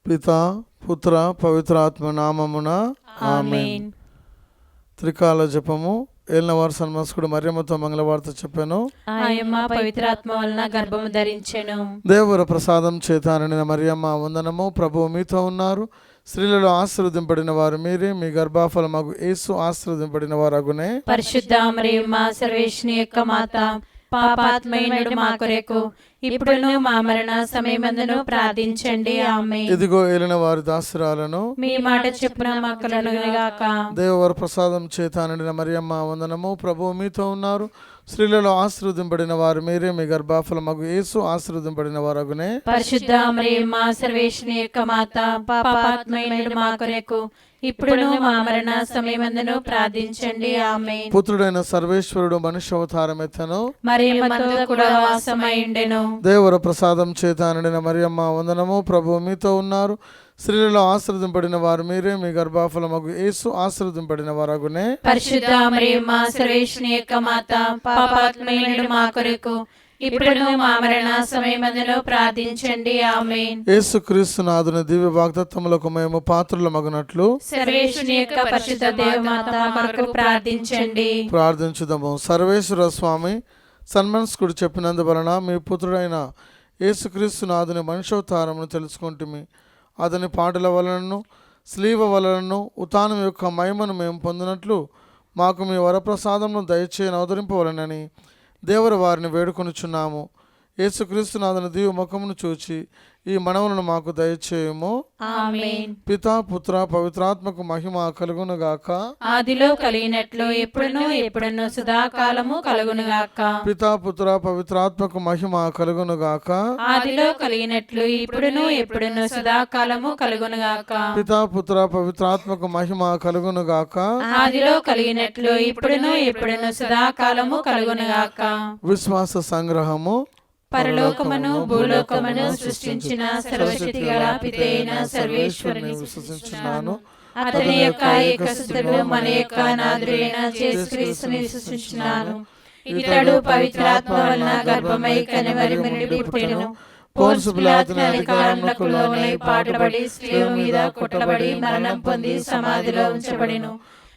పితా పుత్ర పవిత్రాత్మ నామమున ఆమేన్. త్రికాల జపము. ఏలినవారు సన్మాసకుడు మరియమ్మతో మంగళవార్త చెప్పాను. ఆయమ్మ పవిత్రాత్మ వలన గర్భము ధరించెను. దేవుర ప్రసాదం చేత నిండిన మరియమ్మ వందనము. ప్రభువు మీతో ఉన్నారు. స్త్రీలలో ఆశీర్వదింపబడిన వారు మీరే, మీ గర్భఫలమగు యేసు ఆశీర్వదింపబడిన వారగునే. పరిశుద్ధ మరియమ్మ సర్వేశ్వని యొక్క మాత, పాపాత్మయుడు మా కొరకు ఇప్పుడును మా మరణ సమయమందును ప్రార్థించండి. ఆమేన్. ఇదిగో ఏలిన వారి దాసురాలను, మీ మాట చెప్పున మక్కలను గాక. దేవవర ప్రసాదం చేత నిండిన మరియమ్మ వందనము. ప్రభువు మీతో ఉన్నారు. స్త్రీలలో ఆశీర్వదింపబడిన వారు మీరే, మీ గర్భఫలమగు యేసు ఆశీర్వదింపబడిన వారగునే. పరిశుద్ధ మరియమ్మ సర్వేశ్వని యొక్క మాత, పాపాత్మయుడు మా కొరకు ఇప్పుడును మా మరణ సమయమందును ప్రార్థించండి. ఆమేన్. పుత్రుడైన సర్వేశ్వరుడు మనుష్యావతారం ఎత్తెను, మరియమ్మతో కూడా వాసమైండెను. దేవర ప్రసాదం చేత నిండిన మరియమ్మ వందనము. ప్రభువు మీతో ఉన్నారు. స్త్రీలలో ఆశీర్వదింపబడిన వారు మీరే, మీ గర్భఫలమగు యేసు ఆశీర్వదింపబడిన వారగునే. పరిశుద్ధ మరియమ్మ సర్వేశ్వని యొక్క మాత, పాపాత్మయుడు మా కొరకు ఇప్పుడును మా మరణ సమయమందును ప్రార్థించండి. ఆమేన్. యేసుక్రీస్తు నాథుని దివ్య వాగ్దత్తములకు మేము పాత్రులమగునట్లు సర్వేశ్వని యొక్క పరిశుద్ధ దేవమాత కొరకు ప్రార్థించండి. ప్రార్థించుదాము. సర్వేశ్వర స్వామి సన్మనస్కుడు చెప్పినందువలన మీ పుత్రుడైన యేసుక్రీస్తు నాథుని మనుష్యావతారమును తెలుసుకుంటుమి. అతని పాటల వలనను స్లీవ వలనను ఉతానం యొక్క మహిమను మేము పొందినట్లు మాకు మీ వరప్రసాదమును దయచేయని అవతరింపవలనని దేవర వారిని వేడుకొనుచున్నాము. యేసుక్రీస్తు నాథుని దివ్య ముఖమును చూచి ఈ మనవులను మాకు దయచేయము. ఆమేన్. పితా పుత్ర పవిత్రాత్మకు మహిమ కలుగును గాక. ఆదిలో కలిగినట్లు ఎప్పుడును సదాకాలము కలుగును గాక. పితా పుత్ర పవిత్రాత్మకు మహిమ కలుగును గాక. ఆదిలో కలిగినట్లు ఎప్పుడును సదాకాలము కలుగును గాక. పితా పుత్ర పవిత్రాత్మకు మహిమ కలుగును గాక. ఆదిలో కలిగినట్లు ఎప్పుడును సదాకాలము కలుగును గాక. విశ్వాస సంగ్రహము. పరలోకమును భూలోకమును సృష్టించిన సర్వశక్తి గల పితైన సర్వేశ్వరుని విశ్వసించున్నాను. అతని యొక్క ఏకసుతుడు మన యొక్క నాథుడైన యేసుక్రీస్తుని విశ్వసించున్నాను. ఇతడు పవిత్రాత్మ వలన గర్భమై కనిమరి నుండి పుట్టెను. పోన్సు పిలాతు అధికారములకు లోనై పాటుపడి స్త్రీల మీద కొట్టబడి మరణం పొంది సమాధిలో ఉంచబడెను.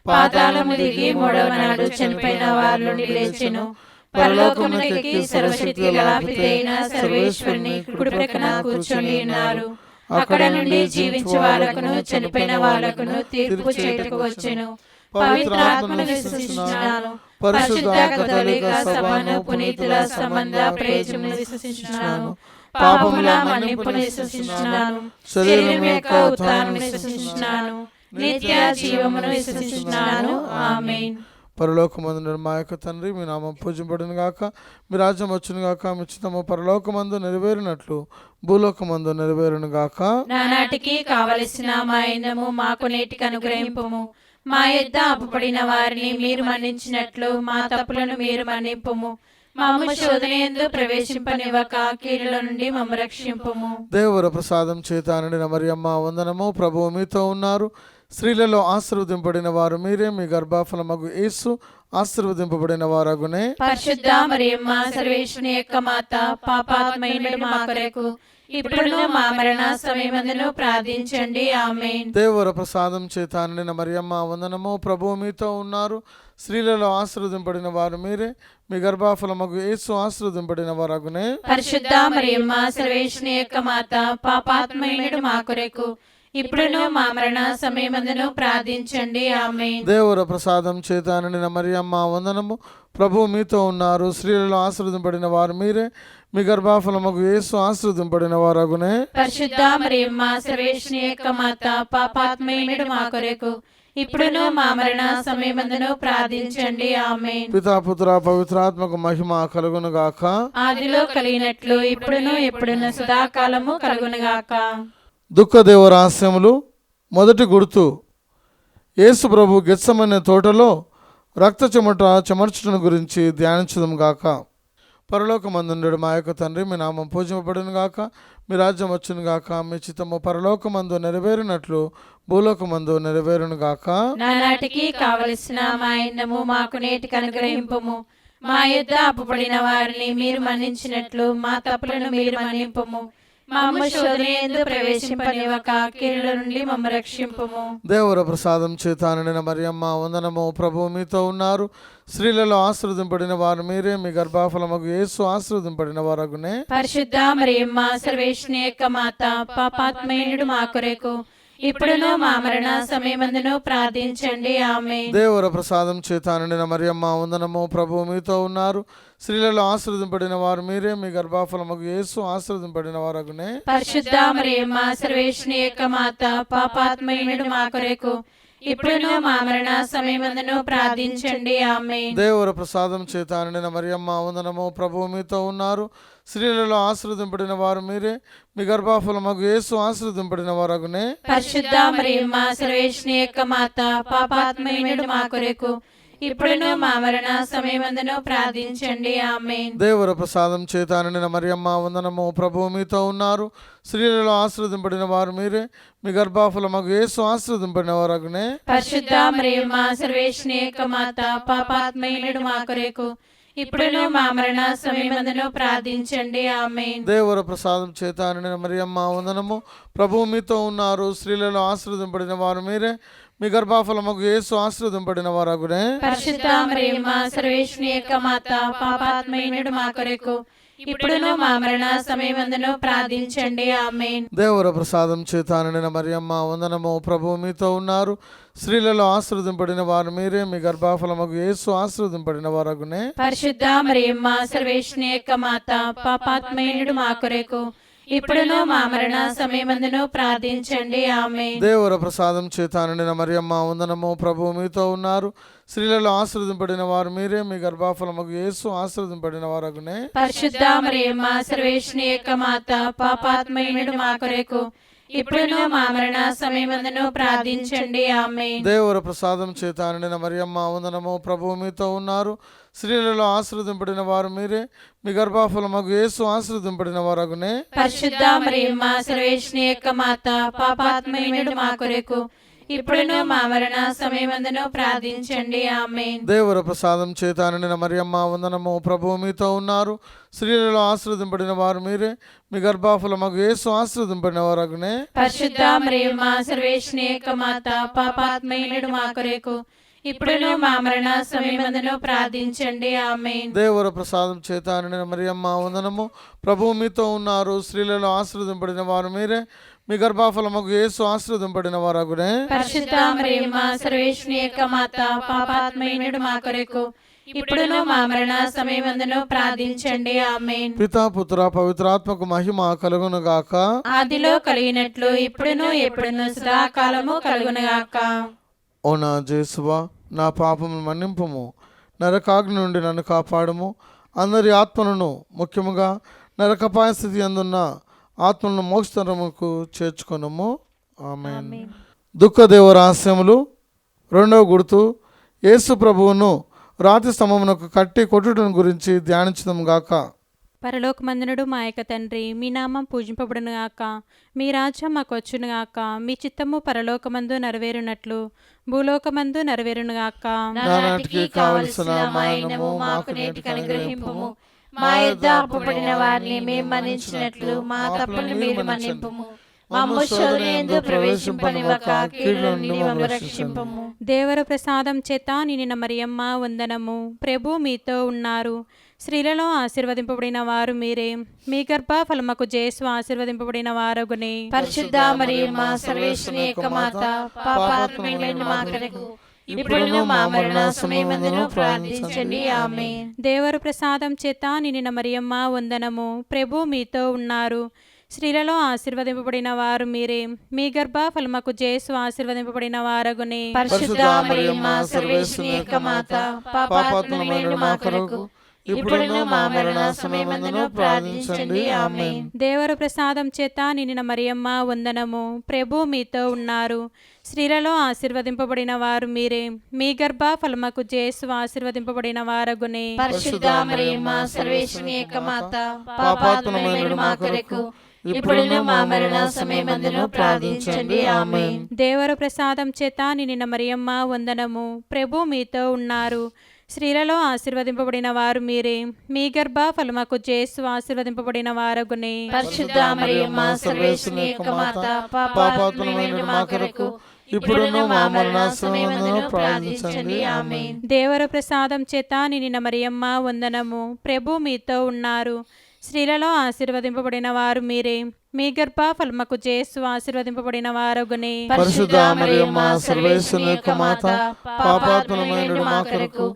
పాతాళము దిగి మూడవ నాడు చనిపోయిన వారి నుండి లేచెను. పరలోకమునకెక్కి సర్వశక్తి గల పితైన సర్వేశ్వరుని కుడి ప్రక్కన కూర్చొని ఉన్నారు. అక్కడ నుండి జీవించే వాళ్ళకును చనిపోయిన వాళ్ళకును తీర్పు చేయుటకు వచ్చెను. పవిత్రాత్మను విశ్వసించున్నాను. పరిశుద్ధ కథోలిక సభను, పునీతుల సంబంధ ప్రేయమును విశ్వసించున్నాను. పాపముల మన్నింపును విశ్వసించున్నాను. శరీరం యొక్క ఉత్థానమును విశ్వసించున్నాను. నిత్య జీవమును విశ్వసించున్నాను. ఆమేన్. పరలోకమందు మా యొక్క తండ్రి, మీ నామం పూజింపబడును గాక. మీ రాజ్యం వచ్చును గాక. మీ చిత్తము పరలోకమందు నెరవేరినట్లు భూలోకమందు నెరవేరును గాక. నానాటికి కావలసిన మా ఇందము మాకు నేటికి అనుగ్రహింపుము. మా యొద్ద అప్పుపడిన వారిని మీరు మన్నించినట్లు మా తప్పులను మీరు మన్నింపుము. మమ్ము శోధనయందు ప్రవేశింపనివ్వక కీడుల నుండి మమ్ము రక్షింపుము. దేవర ప్రసాదం చేత నిండిన మరియమ్మ వందనము. ప్రభువు మీతో ఉన్నారు. స్త్రీలలో ఆశీర్వదింపబడిన వారు మీరే, మీ గర్భఫలమగు యేసు ఆశీర్వదింపబడిన వారగునే. పరిశుద్ధ మరియమ్మ సర్వేశ్వరుని యొక్క మాత, పాపాత్మయుడు మా కొరకు ఇప్పుడును మా మరణ సమయమందును ప్రార్థించండి. ఆమేన్. దేవర ప్రసాదం చేత నిండిన మరియమ్మ వందనము. ప్రభువు మీతో ఉన్నారు. స్త్రీలలో ఆశీర్వదింపబడిన వారు మీరే, మీ గర్భఫలమగు యేసు ఆశీర్వదింపబడిన వారగునే. పరిశుద్ధ మరియమ్మ సర్వేశ్వరుని యొక్క మాత, పాపాత్మయుడు మా కొరకు ఇప్పుడును మా మరణ సమయమందును ప్రార్థించండి. ఆమేన్. దేవర ప్రసాదం చేత నిండిన మరియమ్మ వందనము. ప్రభువు మీతో ఉన్నారు. స్త్రీలలో ఆశీర్వదింపబడిన వారు మీరే, మీ గర్భఫలమగు యేసు ఆశీర్వదింపబడిన వారగునే. పరిశుద్ధ మరియమ్మ సర్వేశ్వరుని యొక్క మాత, పాపాత్మయుడు మా కొరకు ఇప్పుడును మా మరణ సమయమందును ప్రార్థించండి. ఆమేన్. పితా పుత్ర పవిత్రాత్మకు మహిమ కలుగును గాక. ఆదిలో కలిగినట్లు ఎప్పుడును సదాకాలము కలుగును గాక. దుఃఖదేవ రహస్యములు. మొదటి గుర్తు. యేసు ప్రభు గెత్సెమనే తోటలో రక్త చెమట చెమర్చడం గురించి ధ్యానించడం గాక. పరలోకమందుండు మా యొక్క తండ్రి, మీ నామం పూజింపబడును గాక. మీ రాజ్యం వచ్చును గాక. మీ చిత్తము పరలోకమందు నెరవేరినట్లు భూలోకమందు నెరవేరును గాక. నానాటికి కావలసిన మా అన్నము మాకు నేటికి అనుగ్రహింపుము. మా యొద్ద అప్పుపడిన వారిని మీరు మన్నించినట్లు మా తప్పులను మీరు మన్నింపుము. మమ్మ శోధనయందు ప్రవేశింపనివ్వక కీడుల నుండి మమ్మ రక్షింపుము. దేవర ప్రసాదం చేత నిండిన మరియమ్మ వందనము. ప్రభువు మీతో ఉన్నారు. స్త్రీలలో ఆశీర్వదింపబడిన వారు మీరే. మీ గర్భఫలమగు యేసు ఆశీర్వదింపబడిన వారగునే. పరిశుద్ధ మరియమ్మ సర్వేశ్వని యొక్క మాత, పాపాత్మయునుడు మా కొరకు ఇప్పుడును మా మరణ సమయమందును ప్రార్థించండి. ఆమేన్. దేవర ప్రసాదం చేత నిండిన మరియమ్మ వందనము. ప్రభువు మీతో ఉన్నారు. స్త్రీలలో ఆశీర్వదింపబడిన వారు మీరే. మీ గర్భఫలమగు యేసు ఆశీర్వదింపబడిన వారగునే. పరిశుద్ధ మరియమ్మ సర్వేశ్వని యొక్క మాత, పాపాత్మయునుడు మా కొరకు ఇప్పుడును మా మరణ సమయమందును ప్రార్థించండి. ఆమేన్. దేవర ప్రసాదం చేత నిండిన మరియమ్మ వందనము. ప్రభువు మీతో ఉన్నారు. స్త్రీలలో ఆశీర్వదింపబడిన వారు మీరే. మీ గర్భఫలమగు యేసు ఆశీర్వదింపబడిన వారగునే. పరిశుద్ధ మరియమ్మ సర్వేశ్వని యొక్క మాత, పాపాత్మయునుడు మా కొరకు ఇప్పుడును మా మరణ సమయమందును ప్రార్థించండి. ఆమేన్. దేవర ప్రసాదం చేత నిండిన మరియమ్మ వందనము. ప్రభువు మీతో ఉన్నారు. స్త్రీలలో ఆశీర్వదింపబడిన వారు మీరే. మీ గర్భఫలమగు యేసు ఆశీర్వదింపబడిన వారగునే. పరిశుద్ధ మరియమ్మ సర్వేశ్వని యొక్క మాత, పాపాత్మయునుడు మా కొరకు ఇప్పుడును మా మరణ సమయమందును ప్రార్థించండి. ఆమేన్. దేవర ప్రసాదం చేత నిండిన మరియమ్మ వందనము. ప్రభువు మీతో ఉన్నారు. స్త్రీలలో ఆశీర్వదింపబడిన వారు మీరే. మీ గర్భఫలమగు యేసు ఆశీర్వదింపబడిన వారగునే. పరిశుద్ధ మరియమ్మ సర్వేశ్వని యొక్క మాత, పాపాత్మయునుడు మా కొరకు ఇప్పుడును మా మరణ సమయమందును ప్రార్థించండి. ఆమేన్. దేవర ప్రసాదం చేత నిండిన మరియమ్మ వందనము. ప్రభువు మీతో ఉన్నారు. స్త్రీలలో ఆశీర్వదింపబడిన వారు మీరే. మీ గర్భఫలమగు యేసు ఆశీర్వదింపబడిన వారగునే. పరిశుద్ధ మరియమ్మ సర్వేశ్వని యొక్క మాత, పాపాత్మయునుడు మా కొరకు ఇప్పుడును మా మరణ సమయమందును ప్రార్థించండి. ఆమేన్. దేవర ప్రసాదం చేత నిండిన మరియమ్మ వందనము. ప్రభువు మీతో ఉన్నారు. స్త్రీలలో ఆశీర్వదింపబడిన వారు మీరే. మీ గర్భఫలమగు యేసు ఆశీర్వదింపబడిన వారగునే. పరిశుద్ధ మరియమ్మ సర్వేశ్వని యొక్క మాత, పాపాత్మయునుడు మా కొరకు ఇప్పుడును మా మరణ సమయమందును ప్రార్థించండి. ఆమేన్. దేవర ప్రసాదం చేత నిండిన మరియమ్మ వందనము. ప్రభువు మీతో ఉన్నారు. స్త్రీలలో ఆశీర్వదింపబడిన వారు మీరే. మీ గర్భఫలమగు యేసు ఆశీర్వదింపబడిన వారగునే. పరిశుద్ధ మరియమ్మ సర్వేశ్వని యొక్క మాత, పాపాత్మయునుడు మా కొరకు ఇప్పుడును మా మరణ సమయమందును ప్రార్థించండి. ఆమేన్. దేవర ప్రసాదం చేత నిండిన మరియమ్మ వందనము. ప్రభువు మీతో ఉన్నారు. స్త్రీలలో ఆశీర్వదింపబడిన వారు మీరే. మీ గర్భఫలమగు యేసు ఆశీర్వదింపబడిన వారగునే. పరిశుద్ధ మరియమ్మ సర్వేశ్వని యొక్క మాత, పాపాత్మయునుడు మా కొరకు ఇప్పుడును మా మరణ సమయమందును ప్రార్థించండి. ఆమేన్. దేవర ప్రసాదం చేత నిండిన మరియమ్మ వందనము. ప్రభువు మీతో ఉన్నారు. స్త్రీలలో ఆశీర్వదింపబడిన వారు మీరే. మీ గర్భఫలమగు యేసు ఆశీర్వదింపబడిన వారగునే. పరిశుద్ధ మరియమ్మ సర్వేశ్వని యొక్క మాత, పాపాత్మయునుడు మా కొరకు ఇప్పుడును మా మరణ సమయమందును ప్రార్థించండి. ఆమేన్. పితా పుత్ర పవిత్రాత్మకు మహిమ కలుగును గాక. ఆదిలో కలిగినట్లు ఇప్పుడును ఎప్పుడును సదాకాలము కలుగును గాక. ఓ నా జేసువా, నా పాపమును మన్నింపుము. నరకాగ్ని నుండి నన్ను కాపాడుము. అందరి ఆత్మలను, ముఖ్యముగా నరకపాయ స్థితి అందున్న ఆత్మలను మోక్షతరముకు చేర్చుకొనుము. ఆమేన్. దుఃఖదేవ రహస్యములు. రెండవ గుర్తు, యేసు ప్రభువును రాతి స్తంభమునకు కట్టి కొట్టుటను గురించి ధ్యానించడం గాక. పరలోకమందునుడు మా యొక్క తండ్రి, మీ నామం పూజింపబడును గాక. మీ రాజ్యం మాకు వచ్చును గాక. మీ చిత్తము పరలోకమందు నెరవేరునట్లు భూలోకమందు నెరవేరును గాక. నానాటికి కావలసిన మాయనము మాకు నేటికి అనుగ్రహింపుము. మా యొద్ద అప్పుపడిన వారిని మేము మన్నించినట్లు మా తప్పులను మీరు మన్నింపుము. మమ్ము శోధనయందు ప్రవేశింపనివ్వక కీడుల నుండి మమ్ము రక్షింపుము. దేవర ప్రసాదం చేత నిన్న మరియమ్మ వందనము. ప్రభు మీతో ఉన్నారు. స్త్రీలలో ఆశీర్వదింపబడిన వారు మీరే. మీ గర్భఫలముకు జేసు ఆశీర్వదింపబడిన వారగునే. పరిశుద్ధ మరియమ్మ సర్వేశ్వని యొక్క మాత, పాపాత్మయులైన మా కొరకు ఇప్పుడును మా మరణ సమయమందును ప్రార్థించండి. ఆమేన్. దేవర ప్రసాదం చేత నిన్న మరియమ్మ వందనము. ప్రభు మీతో ఉన్నారు. స్త్రీలలో ఆశీర్వదింపబడిన వారు మీరే. మీ గర్భఫలముకు జేసు ఆశీర్వదింపబడిన వారగునే. పరిశుద్ధ మరియమ్మ సర్వేశ్వని యొక్క మాత, పాపాత్మయులైన మా కొరకు ఇప్పుడును మా మరణ సమయమందును ప్రార్థించండి. ఆమేన్. దేవర ప్రసాదం చేత నిన్న మరియమ్మ వందనము. ప్రభు మీతో ఉన్నారు. స్త్రీలలో ఆశీర్వదింపబడిన వారు మీరే. మీ గర్భఫలముకు జేసు ఆశీర్వదింపబడిన వారగునే. పరిశుద్ధ మరియమ్మ సర్వేశ్వని యొక్క మాత, పాపాత్మయులైన మా కొరకు ఇప్పుడును మా మరణ సమయమందును ప్రార్థించండి. ఆమేన్. దేవర ప్రసాదం చేత నిన్న మరియమ్మ వందనము. ప్రభు మీతో ఉన్నారు. స్త్రీలలో ఆశీర్వదింపబడిన వారు మీరే, మీ గర్భ ఫలముకు యేసు ఆశీర్వదింపబడిన వారగునే. పరిశుద్ధ మరియమ్మ సర్వేశ్వరుని యొక్క మాత, పాపాత్ములమైన మా కొరకు ఇప్పుడును మా మరణ సమయమందును ప్రార్థించండి. ఆమేన్. దేవర ప్రసాదం చేత నిండిన మరియమ్మ వందనము. ప్రభు మీతో ఉన్నారు. స్త్రీలలో ఆశీర్వదింపబడిన వారు మీరే, మీ గర్భ ఫలముకు యేసు ఆశీర్వదింపబడిన వారగునే. పరిశుద్ధ మరియమ్మ సర్వేశ్వరుని యొక్క మాత, పాపాత్ములమైన మా కొరకు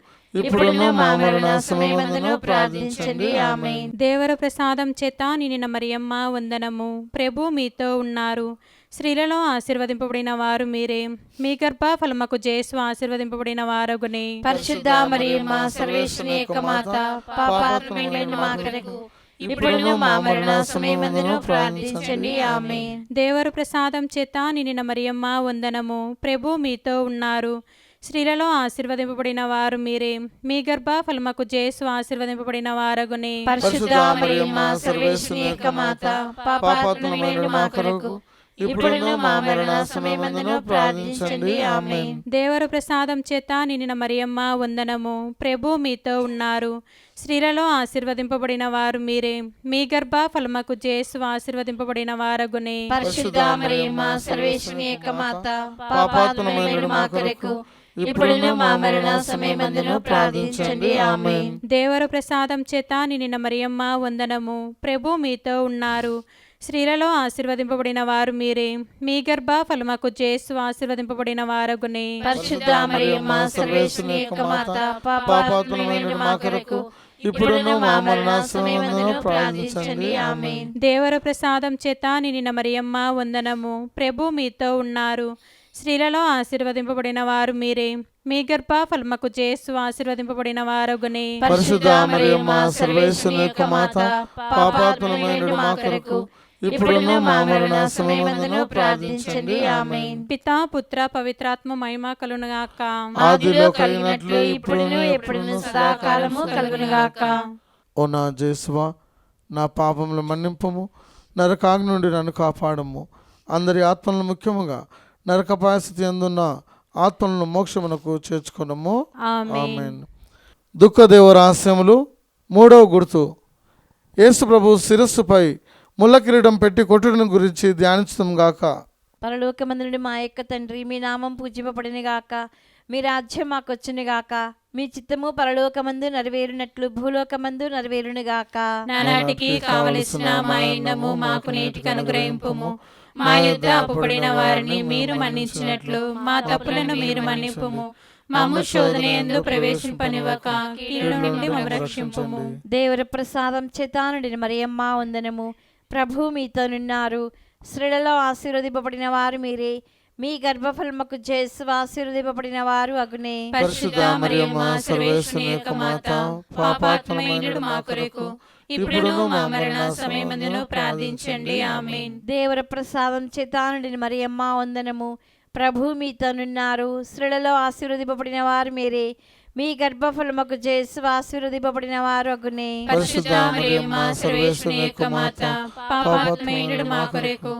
ఇప్పుడును మా మరణ సమయమందును ప్రార్థించండి. ఆమేన్. దేవర ప్రసాదం చేత నిండిన మరియమ్మ వందనము. ప్రభు మీతో ఉన్నారు. స్త్రీలలో ఆశీర్వదింపబడిన వారు మీరే, మీ గర్భ ఫలముకు యేసు ఆశీర్వదింపబడిన వారగునే. పరిశుద్ధ మరియమ్మ సర్వేశ్వరుని యొక్క మాత, పాపాత్ములమైన మా కొరకు ఇప్పుడును మా మరణ సమయమందును ప్రార్థించండి. ఆమేన్. దేవర ప్రసాదం చేత నిండిన మరియమ్మ వందనము. ప్రభు మీతో ఉన్నారు. స్త్రీలలో ఆశీర్వదింపబడిన వారు మీరే, మీ గర్భ ఫలముకు యేసు ఆశీర్వదింపబడిన వారగునే. పరిశుద్ధ మరియమ్మ సర్వేశ్వరుని యొక్క మాత, పాపాత్ములమైన మా కొరకు ఇప్పుడును మా మరణ సమయమందును ప్రార్థించండి. ఆమేన్. దేవర ప్రసాదం చేత నిండిన మరియమ్మ వందనము. ప్రభు మీతో ఉన్నారు. స్త్రీలలో ఆశీర్వదింపబడిన వారు మీరే, మీ గర్భ ఫలముకు యేసు ఆశీర్వదింపబడిన వారగునే. పరిశుద్ధ మరియమ్మ సర్వేశ్వరుని యొక్క మాత, పాపాత్ములమైన మా కొరకు ఇప్పుడును మా మరణ సమయమందును ప్రార్థించండి. ఆమేన్. దేవర ప్రసాదం చేత నిండిన మరియమ్మ వందనము. ప్రభు మీతో ఉన్నారు. స్త్రీలలో ఆశీర్వదింపబడిన వారు మీరే, మీ గర్భ ఫలముకు యేసు ఆశీర్వదింపబడిన వారగునే. పరిశుద్ధ మరియమ్మ సర్వేశ్వరుని యొక్క మాత, పాపాత్ములమైన మా కొరకు ఇప్పుడును మా మరణ సమయమందును ప్రార్థించండి. ఆమేన్. దేవర ప్రసాదం చేత నిండిన మరియమ్మ వందనము. ప్రభు మీతో ఉన్నారు. స్త్రీలలో ఆశీర్వదింపబడిన వారు మీరే, మీ గర్భ ఫలముకు యేసు ఆశీర్వదింపబడిన వారగునే. పరిశుద్ధ మరియమ్మ సర్వేశ్వరుని యొక్క మాత, పాపాత్ములమైన మా కొరకు ఇప్పుడును మా మరణ సమయమందును ప్రార్థించండి. ఆమేన్. పితా పుత్ర పవిత్రాత్మ మహిమ కలుగునుగాక. ఆదిలో కలిగినట్లు ఇప్పుడును ఎప్పుడును సదాకాలము కలుగునుగాక. ఓ నా యేసువా, నా పాపములు మన్నింపుము, నరకాగ్ని నుండి నన్ను కాపాడము. అందరి ఆత్మలను, ముఖ్యముగా నరకపాయ స్థితి అందున్న ఆత్మలను మోక్షమునకు చేర్చుకొనము. ఆమేన్. దుఃఖదేవ రహస్యములు. మూడవ గుర్తు. యేసు ప్రభు శిరస్సుపై ముళ్ళ కిరీటం పెట్టి కొట్టుడిని గురించి ధ్యానించడం గాక. పరలోకమందు నుండి మా యొక్క తండ్రి, మీ నామం పూజింపబడిన గాక, మీ రాజ్యం మాకొచ్చును గాక, మీ చిత్తము పరలోకమందు నెరవేరునట్లు భూలోకమందు నెరవేరును గాక. నానాటికి కావలసిన మా అన్నము మాకు నేటికి అనుగ్రహింపుము. మా యుద్ధ అప్పుపడిన వారిని మీరు మన్నించినట్లు మా తప్పులను మీరు మన్నింపుము. మమ్ము శోధన యందు ప్రవేశింపనివ్వక కీడు నుండి మమ్ము రక్షింపుము. దేవర ప్రసాదం చేతానుడిని మరియమ్మ వందనము. ప్రభు మీతో నున్నారు. స్త్రీలలో ఆశీర్వదింపబడిన వారు మీరే, మీ గర్భఫలముకు యేసు ఆశీర్వదింపబడిన వారు అగునే. పరిశుద్ధ మరియమ్మ సర్వేశ్వరుని యొక్క మాత, పాపాత్ములైన మా కొరకు ఇప్పుడును మా మరణ సమయమందును ప్రార్థించండి. ఆమేన్. దేవర ప్రసాదం చేతానుడిని మరియమ్మ వందనము. ప్రభు మీతో నున్నారు. స్త్రీలలో ఆశీర్వదింపబడిన వారు మీరే, మీ గర్భఫలముకు యేసు ఆశీర్వదింపబడిన వారు అగునే. పరిశుద్ధ మరియమ్మ సర్వేశ్వరుని యొక్క మాత, పాపాత్ములైన మా కొరకు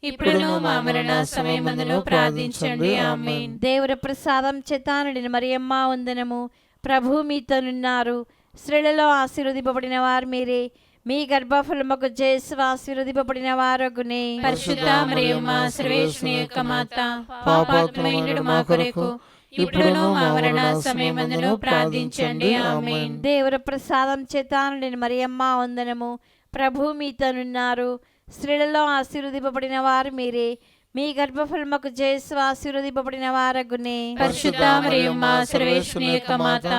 ఇప్పుడును మా మరణ సమయమందును ప్రార్థించండి. ఆమేన్. దేవర ప్రసాదం చేతానుడిని మరియమ్మ వందనము. ప్రభు మీతో నున్నారు. స్త్రీలలో ఆశీర్వదింపబడిన వారు మీరే, మీ గర్భఫలముకు యేసు ఆశీర్వదింపబడిన వారు అగునే. పరిశుద్ధ మరియమ్మ సర్వేశ్వరుని యొక్క మాత, పాపాత్ములైన మా కొరకు ఇప్పుడును మా మరణ సమయమందును ప్రార్థించండి. ఆమేన్. దేవర ప్రసాదం చేతానుడిని మరియమ్మ వందనము. ప్రభు మీతో నున్నారు. స్త్రీలలో ఆశీర్వదింపబడిన వారు మీరే, మీ గర్భఫలముకు యేసు ఆశీర్వదింపబడిన వారు అగునే. పరిశుద్ధ మరియమ్మ సర్వేశ్వరుని యొక్క మాత,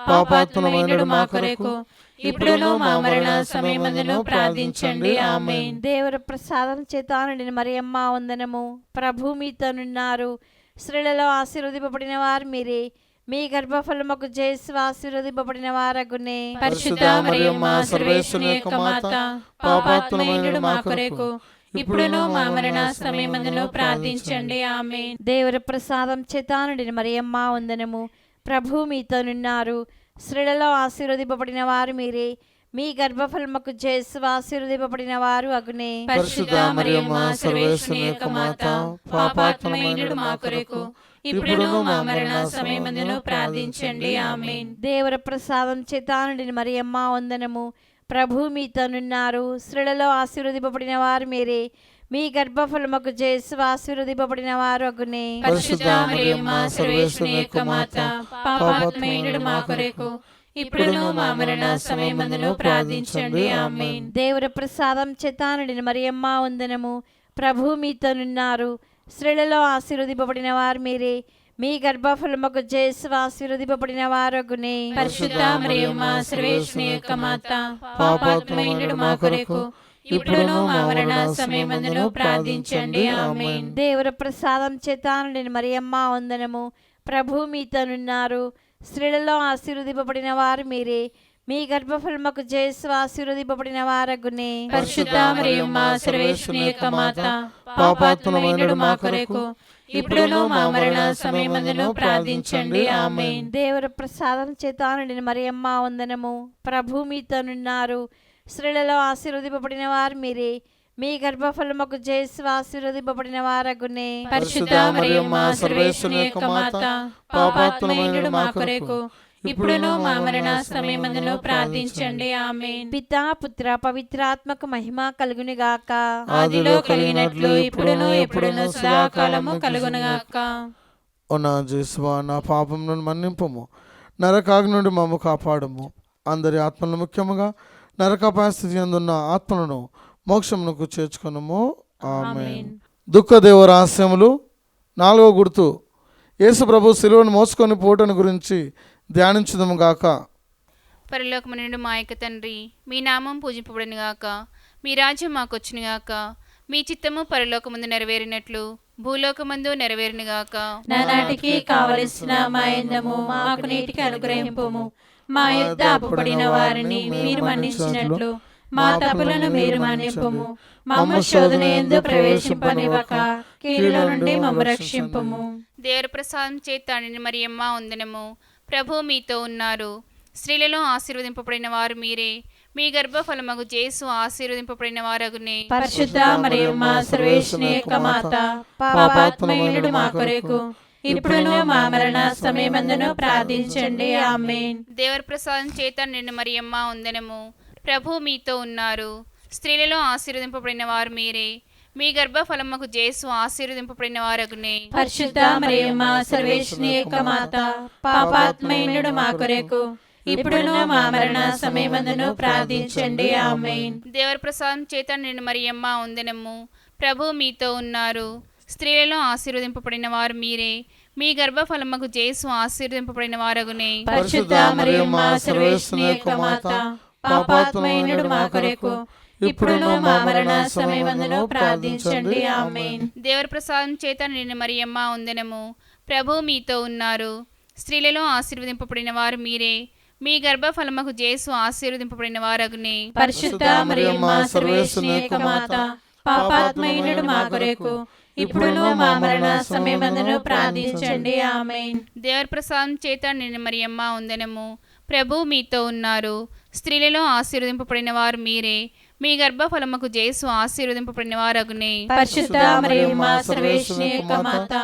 పాపాత్ములైన మా కొరకు ఇప్పుడును మా మరణ సమయమందును ప్రార్థించండి. ఆమేన్. దేవర ప్రసాదం చేతానుడిని మరియమ్మ వందనము. ప్రభు మీతో నున్నారు. స్త్రీలలో ఆశీర్వదింపబడిన వారు మీరే, మీ గర్భఫలముకు యేసు ఆశీర్వదింపబడిన వారు అగునే. పరిశుద్ధ మరియమ్మ సర్వేశ్వరుని యొక్క మాత, పాపాత్ములైన మా కొరకు ఇప్పుడును మా మరణ సమయమందును ప్రార్థించండి. ఆమేన్. దేవర ప్రసాదం చేతానుడిని మరియమ్మ వందనము. ప్రభు మీతో నున్నారు. స్త్రీలలో ఆశీర్వదింపబడిన వారు మీరే, మీ గర్భఫలముకు యేసు ఆశీర్వదింపబడిన వారు అగునే. పరిశుద్ధ మరియమ్మ సర్వేశ్వరుని యొక్క మాత, పాపాత్ములైన మా కొరకు ఇప్పుడును మా మరణ సమయమందును ప్రార్థించండి. ఆమేన్. దేవర ప్రసాదం చేతానుడిని మరియమ్మ వందనము. ప్రభు మీతోనున్నారు. స్త్రీలలో ఆశీర్వదింపబడిన వారు మీరే. మీ గర్భఫలముకు జేసు ఆశీర్వదింపబడిన వారు అగునే. పరిశుద్ధ మరియమ్మ సర్వేశ్వరుని యొక్క మాత, పాపాత్మయుడు మా కొరకు ఇప్పుడును మా మరణ సమయమందును ప్రార్థించండి. ఆమేన్. దేవర ప్రసాదం చేతానుడిని మరియమ్మ వందనము. ప్రభు మీతోనున్నారు. స్త్రీలలో ఆశీర్వదింపబడిన వారు మీరే. మీ గర్భఫలముకు జేసు ఆశీర్వదింపబడిన వారు అగునే. పరిశుద్ధ మరియమ్మ సర్వేశ్వరుని యొక్క మాత, పాపాత్మయుడు మా కొరకు ఇప్పుడును మా మరణ సమయమందును ప్రార్థించండి. ఆమేన్. దేవర ప్రసాదం చేతానుడిని మరియమ్మ వందనము. ప్రభు మీతోనున్నారు. స్త్రీలలో ఆశీర్వదింపబడిన వారు మీరే. మీ గర్భఫలముకు జేసు ఆశీర్వదింపబడిన వారగునే. పరిశుద్ధ మరియమ్మ సర్వేశ్వరుని యొక్క మాత, పాపాత్మయుడు మా కొరకు ఇప్పుడును మా మరణ సమయమందును ప్రార్థించండి. ఆమేన్. దేవర ప్రసాదం చేతానుడిని మరియమ్మ వందనము. ప్రభు మీతోనున్నారు. స్త్రీలలో ఆశీర్వదింపబడిన వారు మీరే. మీ గర్భఫలముకు జేసు ఆశీర్వదింపబడిన వారగునే. పరిశుద్ధ మరియమ్మ సర్వేశ్వరుని యొక్క మాత, పాపాత్మయుడు మా కొరకు ఇప్పుడును మా మరణ సమయమందును ప్రార్థించండి. ఆమేన్. పితా పుత్ర పవిత్రాత్మక మహిమ కలుగునిగాక. ఆదిలో కలిగినట్లు ఇప్పుడును ఎప్పుడును సదాకాలము కలుగునుగాక. ఓ నా జేసువా, నా పాపములను మన్నింపుము, నరకాగ్ని నుండి మమ్ము కాపాడము. అందరి ఆత్మలను, ముఖ్యముగా నరకాపాస్థితి అందున్న ఆత్మలను మోక్షమునకు చేర్చుకొనుము. ఆమేన్. దుఃఖదేవ రహస్యములు. 4వ గుర్తు, యేసు ప్రభు శిలువను మోసుకొని పోవటం గురించి ధ్యానించుదము గాక. పరలోకమునుండి మా యొక్క తండ్రి, మీ నామం పూజింపబడును గాక. మీ రాజ్యం మాకొచ్చును గాక. మీ చిత్తము పరలోకమందు నెరవేరినట్లు భూలోకమందు నెరవేరును గాక. నానాటికి కావలసిన మా అన్నము మాకు నేటికి అనుగ్రహింపుము. మా యొద్ద అప్పుపడిన వారిని మీరు మన్నించినట్లు మా తప్పులను మీరు మన్నింపుము. మమ్ము శోధన యందు ప్రవేశింపనివ్వక కీడులో నుండి మమ్ము రక్షింపుము. దేవుని ప్రసాదం చేత నిన్ను మరియమ్మ వందనము. ప్రభు మీతో ఉన్నారు. స్త్రీలలో ఆశీర్వదింపబడిన వారు మీరే. మీ గర్భఫలమగు జేసు ఆశీర్వదింపబడిన వారగునే. పరిశుద్ధ మరియమ్మ సర్వేశ్వరుని యొక్క మాత, పాపాత్మయుడు మా కొరకు ఇప్పుడును మా మరణ సమయమందును ప్రార్థించండి. ఆమేన్. దేవుని ప్రసాదం చేత నిన్ను మరియమ్మ వందనము. ప్రభు మీతో ఉన్నారు. స్త్రీలలో ఆశీర్వదింపబడిన వారు మీరే. మీ గర్భఫలముకు జేసు ఆశీర్వదింపబడిన వారగునే. పరిశుద్ధ మరియమ్మ సర్వేశ్వరుని యొక్క మాత, పాపాత్మయుడు మా కొరకు ఇప్పుడును మా మరణ సమయమందును ప్రార్థించండి. ఆమేన్. దేవుని ప్రసాదం చేత నిన్ను మరియమ్మ వందనము. ప్రభు మీతో ఉన్నారు. స్త్రీలలో ఆశీర్వదింపబడిన వారు మీరే. మీ గర్భఫలముకు జేసు ఆశీర్వదింపబడిన వారగునే. పరిశుద్ధ మరియమ్మ సర్వేశ్వరుని యొక్క మాత, పాపాత్మయుడు మా కొరకు ఇప్పుడును మా మరణ సమయమందును ప్రార్థించండి. ఆమేన్. దేవుని ప్రసాదం చేత నిన్ను మరియమ్మ వందనము. ప్రభు మీతో ఉన్నారు. స్త్రీలలో ఆశీర్వదింపబడిన వారు మీరే. మీ గర్భఫలముకు జేసు ఆశీర్వదింపబడిన వారగునే. పరిశుద్ధ మరియమ్మ సర్వేశ్వరుని యొక్క మాత, పాపాత్మయుడు మా కొరకు ఇప్పుడును మా మరణ సమయమందును ప్రార్థించండి. ఆమేన్. దేవుని ప్రసాదం చేత నిన్ను మరియమ్మ వందనము. ప్రభు మీతో ఉన్నారు. స్త్రీలలో ఆశీర్వదింపబడిన వారు మీరే. మీ గర్భఫలముకు జేసు ఆశీర్వదింపబడిన వారగునే. పరిశుద్ధ మరియమ్మ సర్వేశ్వరుని యొక్క మాత,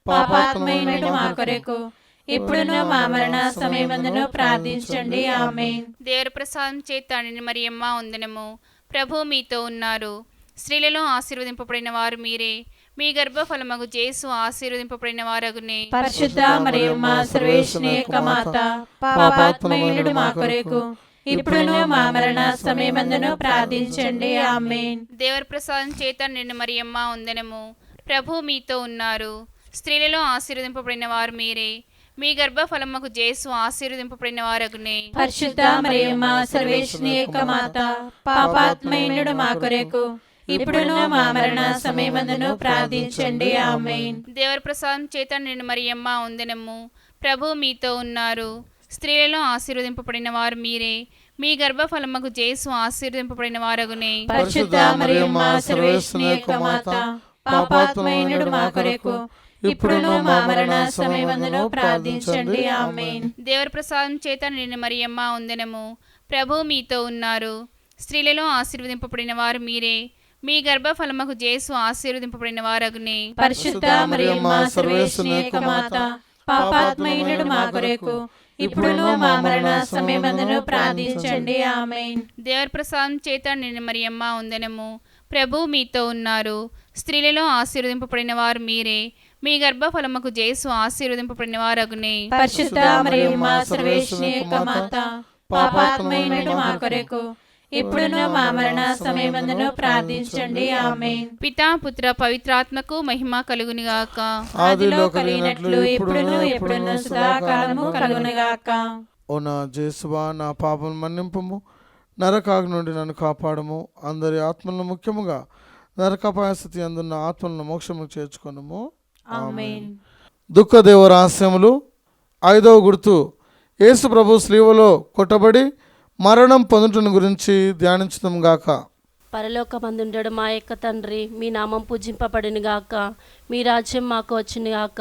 పాపాత్మయుడు మా కొరకు ఇప్పుడును మా మరణ సమయమందును ప్రార్థించండి. ఆమేన్. దేవుని ప్రసాదం చేత నిన్ను మరియమ్మ వందనము. ప్రభు మీతో ఉన్నారు. స్త్రీలలో ఆశీర్వదింపబడిన వారు మీరే. మీ గర్భఫలముకు జేసు ఆశీర్వదింపబడిన వారగునే. పరిశుద్ధ మరియమ్మ సర్వేశ్వరుని యొక్క మాత, పాపాత్మయుడు మా కొరకు ఇప్పుడును మా మరణ సమయమందును ప్రార్థించండి. ఆమేన్. దేవుని ప్రసాదం చేత నిన్ను మరియమ్మ వందనము. ప్రభు మీతో ఉన్నారు. స్త్రీలలో ఆశీర్వదింపబడిన వారు మీరే. మీ గర్భఫలముకు జేసు ఆశీర్వదింపబడిన వారగునే. పరిశుద్ధ మరియమ్మ సర్వేశ్వరుని యొక్క మాత, పాపాత్మయుడు మా కొరకు ఇప్పుడును మా మరణ సమయమందును ప్రార్థించండి. ఆమేన్. దేవుని ప్రసాదం చేత నిన్ను మరియమ్మ వందనము. ప్రభు మీతో ఉన్నారు. స్త్రీలలో ఆశీర్వదింపబడిన వారు మీరే. మీ గర్భఫలముకు జేసు ఆశీర్వదింపబడిన వారగునే. పరిశుద్ధ మరియమ్మ సర్వేశ్వరుని యొక్క మాత, పాపాత్మయుడు మా కొరకు ఇప్పుడును మా మరణ సమయమందును ప్రార్థించండి. ఆమేన్. దేవుని ప్రసాదం చేత నిన్ను మరియమ్మ వందనము. ప్రభు మీతో ఉన్నారు. స్త్రీలలో ఆశీర్వదింపబడిన వారు మీరే. మీ గర్భఫలముకు యేసు ఆశీర్వదింపబడిన వారగునే. పరిశుద్ధ మరియమ్మ సర్వేశ్వరుని యొక్క మాత, పాపాత్మయుడు మా కొరకు ఇప్పుడును మా మరణ సమయమందును ప్రార్థించండి. ఆమేన్. దేవర ప్రసాదం చేత నిన్న మరియమ్మ వందనము. ప్రభు మీతో ఉన్నారు. స్త్రీలలో ఆశీర్వదింపబడిన వారు మీరే. మీ గర్భఫలముకు యేసు ఆశీర్వదింపబడిన వారగునే. పరిశుద్ధ మరియమ్మ సర్వేశ్వరుని యొక్క మాత, పాపాత్మయుడు మా కొరకు ఇప్పుడును మా మరణ సమయమందును ప్రార్థించండి. ఆమేన్. పితా పుత్ర పవిత్రాత్మకు మహిమ కలుగునిగాక. ఆదిలో కలిగినట్లు ఇప్పుడును ఎప్పుడును సదాకాలము కలుగునుగాక. ఓ నా జేసువా, నా పాపం మన్నింపుము, నరకాగ్ని నుండి నన్ను కాపాడము, అందరి ఆత్మలను ముఖ్యముగా నరకాపాయ స్థితి అందున్న ఆత్మలను మోక్షముకు చేర్చుకొనుము. ఆమేన్. దుఃఖదేవ రహస్యములు. 5వ గుర్తు, యేసు ప్రభు స్లీవలో కొట్టబడి మరణం పొందుటను గురించి ధ్యానించడం గాక. పరలోకమందుండడు మా యొక్క తండ్రి, మీ నామం పూజింపబడిన గాక, మీ రాజ్యం మాకు వచ్చిన గాక,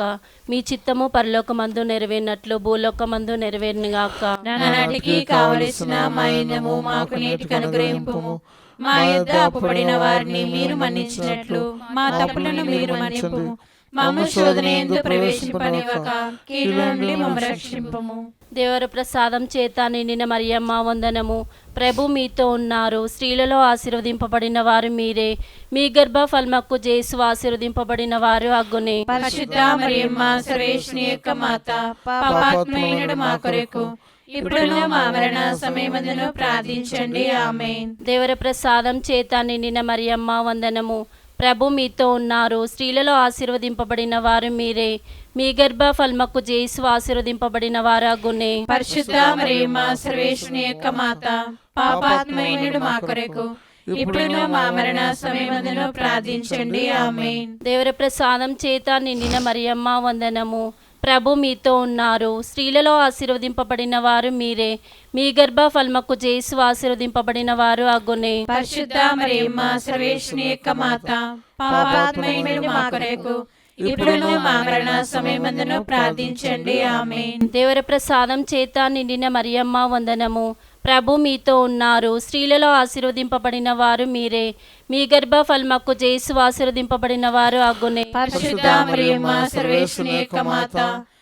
మీ చిత్తము పరలోకమందు నెరవేరినట్లు భూలోకమందు నెరవేరిన గాక. నానాటికి కావలసిన మా ఇన్నము మాకు నేటికి అనుగ్రహింపుము. మా యొద్ద అప్పుపడిన వారిని మీరు మన్నించినట్లు మా తప్పులను మీరు మన్నింపుము. మమ్ము శోధన యందు ప్రవేశింపనివ్వక కీడు నుండి మమ్ము రక్షింపుము. దేవర ప్రసాదం చేత నిండిన మరియమ్మ వందనము. ప్రభు మీతో ఉన్నారు. స్త్రీలలో ఆశీర్వదింపబడిన వారు మీరే. మీ గర్భఫలముకు యేసు ఆశీర్వదింపబడిన వారు అగునే. పరిశుద్ధ మరియమ్మ సర్వేశ్వరుని యొక్క మాత, పాపాత్మయుడు మా కొరకు ఇప్పుడును మా మరణ సమయమందును ప్రార్థించండి. ఆమేన్. దేవర ప్రసాదం చేత నిండిన మరియమ్మ వందనము. ప్రభు మీతో ఉన్నారు. స్త్రీలలో ఆశీర్వదింపబడిన వారు మీరే. మీ గర్భఫలముకు యేసు ఆశీర్వదింపబడిన వారు అగునే. పరిశుద్ధ మరియమ్మ సర్వేశ్వరుని యొక్క మాత, పాపాత్మయుడు మా కొరకు ఇప్పుడును మా మరణ సమయమందును ప్రార్థించండి. ఆమేన్. దేవర ప్రసాదం చేత నిండిన మరియమ్మ వందనము. ప్రభు మీతో ఉన్నారు. స్త్రీలలో ఆశీర్వదింపబడిన వారు మీరే. మీ గర్భఫలముకు యేసు ఆశీర్వదింపబడిన వారు అగునే. పరిశుద్ధ మరియమ్మ సర్వేశ్వరుని యొక్క మాత, పాపాత్మయుడు మా కొరకు ఇప్పుడును మా మరణ సమయమందును ప్రార్థించండి. ఆమేన్. దేవర ప్రసాదం చేత నిండిన మరియమ్మ వందనము. ప్రభు మీతో ఉన్నారు. స్త్రీలలో ఆశీర్వదింపబడిన వారు మీరే. మీ గర్భఫలముకు యేసు ఆశీర్వదింపబడిన వారు అగునే. పరిశుద్ధ మరియమ్మ సర్వేశ్వరుని యొక్క మాత,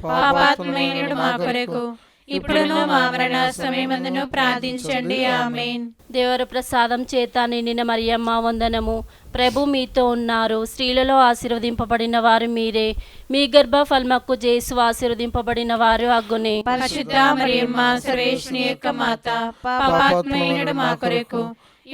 పాపాత్మయుడు మా కొరకు ఇప్పుడును మా మరణ సమయమందును ప్రార్థించండి. ఆమేన్. దేవర ప్రసాదం చేత నిండిన మరియమ్మ వందనము. ప్రభు మీతో ఉన్నారు. స్త్రీలలో ఆశీర్వదింపబడిన వారు మీరే. మీ గర్భఫలముకు యేసు ఆశీర్వదింపబడిన వారు అగునే. పరిశుద్ధ మరియమ్మ సర్వేశ్వరుని యొక్క మాత, పాపాత్మయుడు మా కొరకు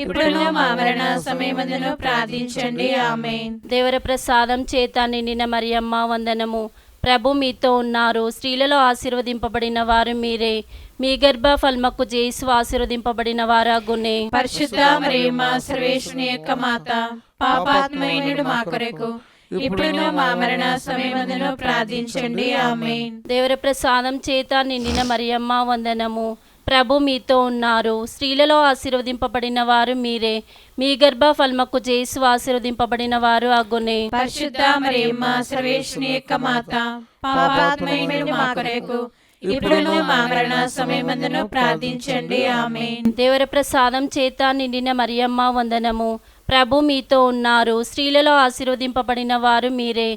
ఇప్పుడును మా మరణ సమయమందును ప్రార్థించండి. ఆమేన్. దేవర ప్రసాదం చేత నిండిన మరియమ్మ వందనము. ప్రభు మీతో ఉన్నారు. స్త్రీలలో ఆశీర్వదింపబడిన వారు మీరే. మీ గర్భఫలముకు యేసు ఆశీర్వదింపబడిన వారు అగునే. పరిశుద్ధ మరియమ్మ సర్వేశ్వరుని యొక్క మాత, పాపాత్మయుడు మా కొరకు ఇప్పుడును మా మరణ సమయమందును ప్రార్థించండి. ఆమేన్. దేవర ప్రసాదం చేత నిండిన మరియమ్మ వందనము. ప్రభు మీతో ఉన్నారు. స్త్రీలలో ఆశీర్వదింపబడిన వారు మీరే. మీ గర్భఫలముకు యేసు ఆశీర్వదింపబడిన వారు అగునే. పరిశుద్ధ మరియమ్మ సర్వేశ్వరుని యొక్క మాత, పాపాత్మయుడు మా కొరకు ఇప్పుడును మా మరణ సమయమందును ప్రార్థించండి. ఆమేన్. దేవర ప్రసాదం చేత నిండిన మరియమ్మ వందనము. ప్రభు మీతో ఉన్నారు. స్త్రీలలో ఆశీర్వదింపబడిన వారు మీరే.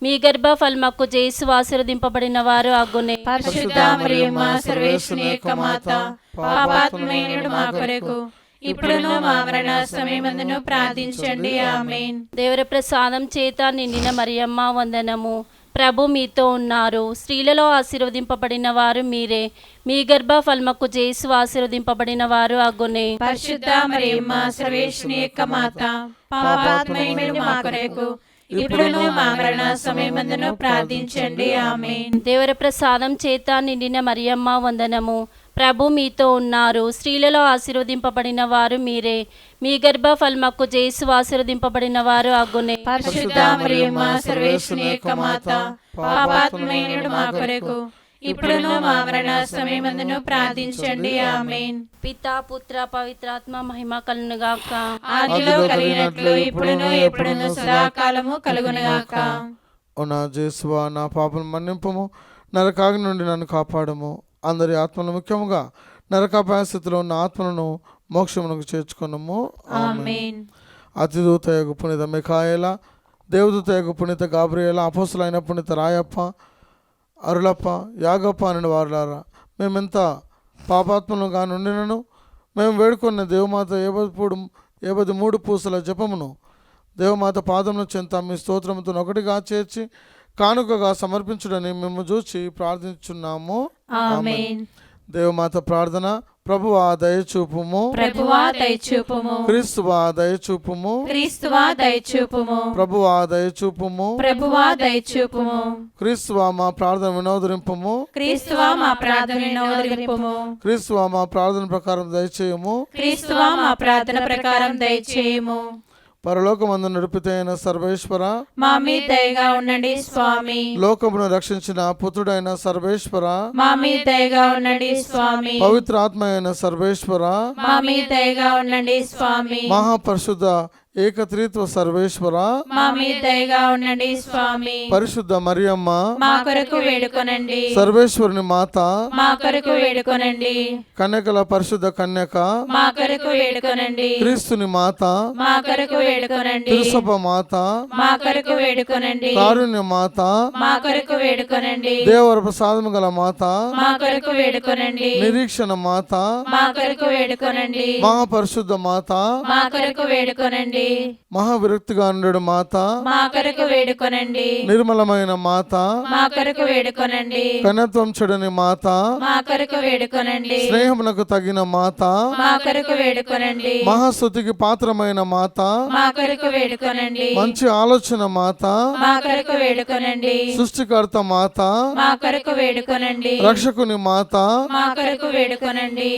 మీ గర్భఫలముకు యేసు ఆశీర్వదింపబడిన వారు అగునే. పరిశుద్ధ మరియమ్మ సర్వేశ్వరుని యొక్క మాత, పాపాత్మయుడు మా కొరకు ఇప్పుడును మా మరణ సమయమందును ప్రార్థించండి. ఆమేన్. దేవర ప్రసాదం చేత నిండిన మరియమ్మ వందనము. ప్రభు మీతో ఉన్నారు. స్త్రీలలో ఆశీర్వదింపబడిన వారు మీరే. మీ గర్భఫలముకు యేసు ఆశీర్వదింపబడిన వారు అగునే. పరిశుద్ధ మరియమ్మ సర్వేశ్వరుని యొక్క మాత, పాపాత్మయుడు మా కొరకు ఇప్పుడును మా మరణ సమయమందును ప్రార్థించండి. ఆమేన్. దేవర ప్రసాదం చేత నిండిన మరియమ్మ వందనము. ప్రభు మీతో ఉన్నారు. స్త్రీలలో ఆశీర్వదింపబడిన వారు మీరే. మీ గర్భఫలముకు యేసు ఆశీర్వదింపబడిన వారు అగునే. పరిశుద్ధ మరియమ్మ సర్వేశ్వరుని యొక్క మాత, పాపాత్మయుడు మా కొరకు ఇప్పుడును మా మరణ సమయమందును ప్రార్థించండి. ఆమేన్. పితా పుత్ర పవిత్రాత్మ మహిమ కలుగునుగాక. ఆదిలో కలిగినట్లు ఇప్పుడును ఎప్పుడును సదాకాలము కలుగునుగాక. ఓ నా జేసువా, నా పాపం మన్నింపుము, నరకాగ్ని నుండి నన్ను కాపాడము, అందరి ఆత్మలు ముఖ్యముగా నరకాపాయ స్థితిలో ఉన్న ఆత్మలను మోక్షమునకు చేర్చుకున్నాము. ఆమేన్. అతిదూత యొక్క పునీత మిఖాయేల, దేవదూత యొక్క పునీత గాబ్రియేల, అపోస్తులైన పునీత రాయప్ప, అరుళప్ప, యాగప్ప అని వారులారా, మేమెంత పాపాత్మలుగా నుండినను మేము వేడుకున్న దేవమాత ఏబది 3 పూసల జపమును దేవమాత పాదముల చెంత మీ స్తోత్రముతో ఒకటిగా చేర్చి కానుకగా సమర్పించుడని మేము చూచి ప్రార్థించున్నాము. ఆమేన్. దేవమాత ప్రార్థన. ప్రభువా దయచూపుము, ప్రభువా దయచూపుము, క్రీస్తువా దయచూపుము, క్రీస్తువా దయచూపుము, ప్రభువా దయచూపుము, ప్రభువా దయచూపుము, క్రీస్తువా మా ప్రార్థన వినోదరింపుము, క్రీస్తువా మా ప్రార్థన వినోదరింపుము, క్రీస్తువా మా ప్రార్థన ప్రకారం దయచేయము, క్రీస్తువా మా ప్రార్థన ప్రకారం దయచేయము. పరలోకమందు నడిపితైన సర్వేశ్వర, మా మీద దయగా ఉండండి స్వామి. లోకమును రక్షించిన పుత్రుడైన సర్వేశ్వర, మా మీద దయగా ఉండండి స్వామి. పవిత్ర ఆత్మ అయిన సర్వేశ్వర, మా మీద దయగా ఉండండి స్వామి. మహాపరిశుద్ధ ఏకత్రిత్వ సర్వేశ్వర, మా మీద దయగా ఉండండి స్వామి. పరిశుద్ధ మరియమ్మ, మా కొరకు వేడుకొనండి. సర్వేశ్వరుని మాత, మా కొరకు వేడుకొనండి. కన్యకల పరిశుద్ధ కన్యక, మా కొరకు వేడుకొనండి. క్రీస్తుని మాత, మా కొరకు వేడుకొనండి. తిరుసభ మాత, మా కొరకు వేడుకొనండి. కారుణ్య మాత, మా కొరకు వేడుకొనండి. దేవర ప్రసాదము గల మాత, మా కొరకు వేడుకొనండి. నిరీక్షణ మాత, మా కొరకు వేడుకొనండి. మహాపరిశుద్ధ మాత, మా కొరకు వేడుకొనండి. మహావిరక్తిగా ఉండడు మాత, మా కొరకు వేడుకొనండి. నిర్మలమైన మాత, మా కొరకు వేడుకొనండి. కన్యత్వం చెడని మాత, మా కొరకు వేడుకొనండి. స్నేహమునకు తగిన మాత, మా కొరకు వేడుకొనండి. మహాస్తుతికి పాత్రమైన మాత, మా కొరకు వేడుకొనండి. మంచి ఆలోచన మాత, మా కొరకు వేడుకొనండి. సృష్టికర్త మాత, మా కొరకు వేడుకొనండి. రక్షకుని మాత, మా కొరకు వేడుకొనండి.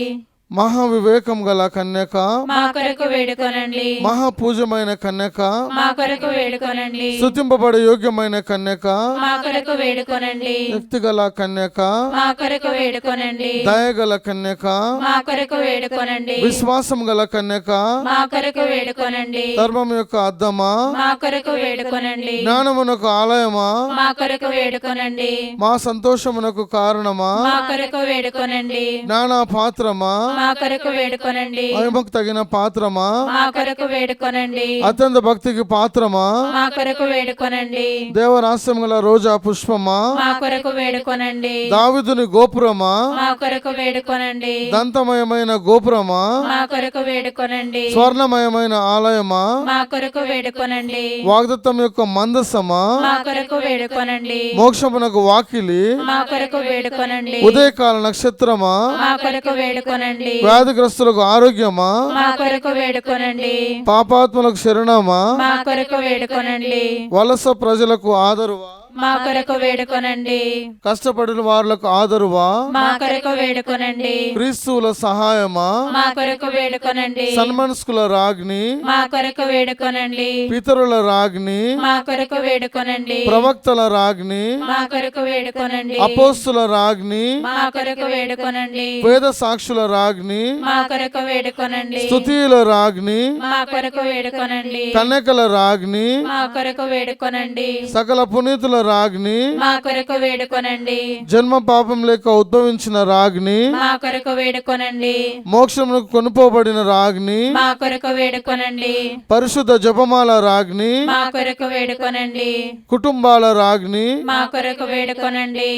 మహావివేకం గల కన్యక, మా కొరకు వేడుకొనండి. మహాపూజమైన కన్యక, మా కొరకు వేడుకొనండి. స్తుతింపబడే యోగ్యమైన కన్యక, మా కొరకు వేడుకొనండి. వ్యక్తిగల కన్యక, మా కొరకు వేడుకొనండి. దయగల కన్యక, మా కొరకు వేడుకొనండి. విశ్వాసం గల కన్యక, మా కొరకు వేడుకొనండి. ధర్మం యొక్క అద్దమా, మా కొరకు వేడుకొనండి. జ్ఞానమునకు ఆలయమా, మా కొరకు వేడుకొనండి. మా సంతోషమునకు కారణమా, మా కొరకు వేడుకొనండి. జ్ఞాన పాత్రమా, మా కొరకు వేడుకొనండి. మహిమకు తగిన పాత్రమా, మా కొరకు వేడుకొనండి. అత్యంత భక్తికి పాత్రమా, మా కొరకు వేడుకొనండి. దేవరాస్యం గల రోజా పుష్పమా, మా కొరకు వేడుకొనండి. దావీదుని గోపురమా, మా కొరకు వేడుకొనండి. దంతమయమైన గోపురమా, మా కొరకు వేడుకొనండి. స్వర్ణమయమైన ఆలయమా, మా కొరకు వేడుకొనండి. వాగ్దత్తం యొక్క మందసమా, మా కొరకు వేడుకొనండి. మోక్షమునకు వాకిలి, మా కొరకు వేడుకొనండి. ఉదయకాల నక్షత్రమా, మా కొరకు వేడుకొనండి. వ్యాధిగ్రస్తులకు ఆరోగ్యమా, మా కొరకు వేడుకొనండి. పాపాత్మలకు శరణమా, మా కొరకు వేడుకొనండి. వలస ప్రజలకు ఆదరువా, మా కొరకు వేడుకొనండి. కష్టపడిన వారులకు ఆదరువా, మా కొరకు వేడుకొనండి. క్రీస్తువుల సహాయమా, మా కొరకు వేడుకొనండి. సన్మనస్కుల రాజ్ఞి, మా కొరకు వేడుకొనండి. పితరుల రాజ్ఞి, మా కొరకు వేడుకొనండి. ప్రవక్తల రాజ్ఞి, మా కొరకు వేడుకొనండి. అపోస్తుల రాజ్ఞి, మా కొరకు వేడుకొనండి. వేద సాక్షుల రాజ్ఞి, మా కొరకు వేడుకొనండి. స్తుతియుల రాజ్ఞి, మా కొరకు వేడుకొనండి. కన్యకల రాజ్ఞి, మా కొరకు వేడుకొనండి. సకల పునీతుల రాజ్ఞి, మా కొరకు వేడుకొనండి. జన్మ పాపం లేక ఉద్భవించిన రాజ్ఞి, మా కొరకు వేడుకొనండి. మోక్షమునకు కొనుపోబడిన రాజ్ఞి, మా కొరకు వేడుకొనండి. పరిశుద్ధ జపమాల రాజ్ఞి, మా కొరకు వేడుకొనండి. కుటుంబాల రాజ్ఞి, మా కొరకు వేడుకొనండి.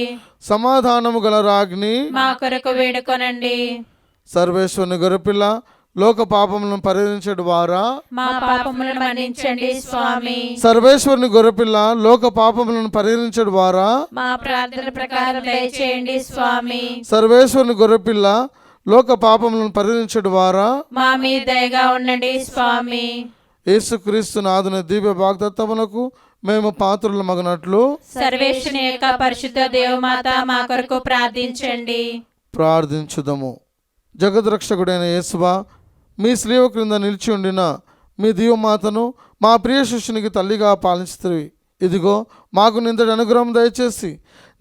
సమాధానము గల రాజ్ఞి, మా కొరకు వేడుకొనండి. సర్వేశ్వరుని గొర్రెపిల్ల, లోక పాపములను పరిహరించడు వారా, మా పాపములను మన్నించండి స్వామి. సర్వేశ్వరుని గొర్రెపిల్ల, లోక పాపములను పరిహరించడు వారా, మా ప్రార్థన ప్రకారం దయచేయండి స్వామి. సర్వేశ్వరుని గొర్రెపిల్ల, లోక పాపములను పరిహరించడు వారా, మా మీద దయగా ఉండండి స్వామి. యేసుక్రీస్తు నాథుని దివ్య వాగ్దత్తములకు మేము పాత్రుల మగనట్లు సర్వేశ్వరుని యొక్క పరిశుద్ధ దేవమాత మా కొరకు ప్రార్థించండి. ప్రార్థించుదము. జగద్రక్షకుడైన యేసువా, మీ స్లీవ క్రింద నిలిచి ఉండిన మీ దివ్యమాతను మా ప్రియ శిష్యునికి తల్లిగా పాలించుతవి. ఇదిగో మాకు నిందటి అనుగ్రహం దయచేసి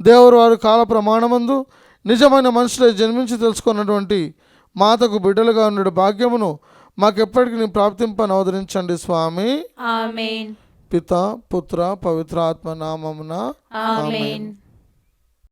దేవుడు వారి కాల ప్రమాణమందు నిజమైన మనుషులై జన్మించి తెలుసుకున్నటువంటి మాతకు బిడ్డలుగా ఉండే భాగ్యమును మాకెప్పటికీ ప్రాప్తింపని అవతరించండి స్వామి. ఆమేన్. పిత పుత్ర పవిత్ర ఆత్మ నామమున ఆమేన్.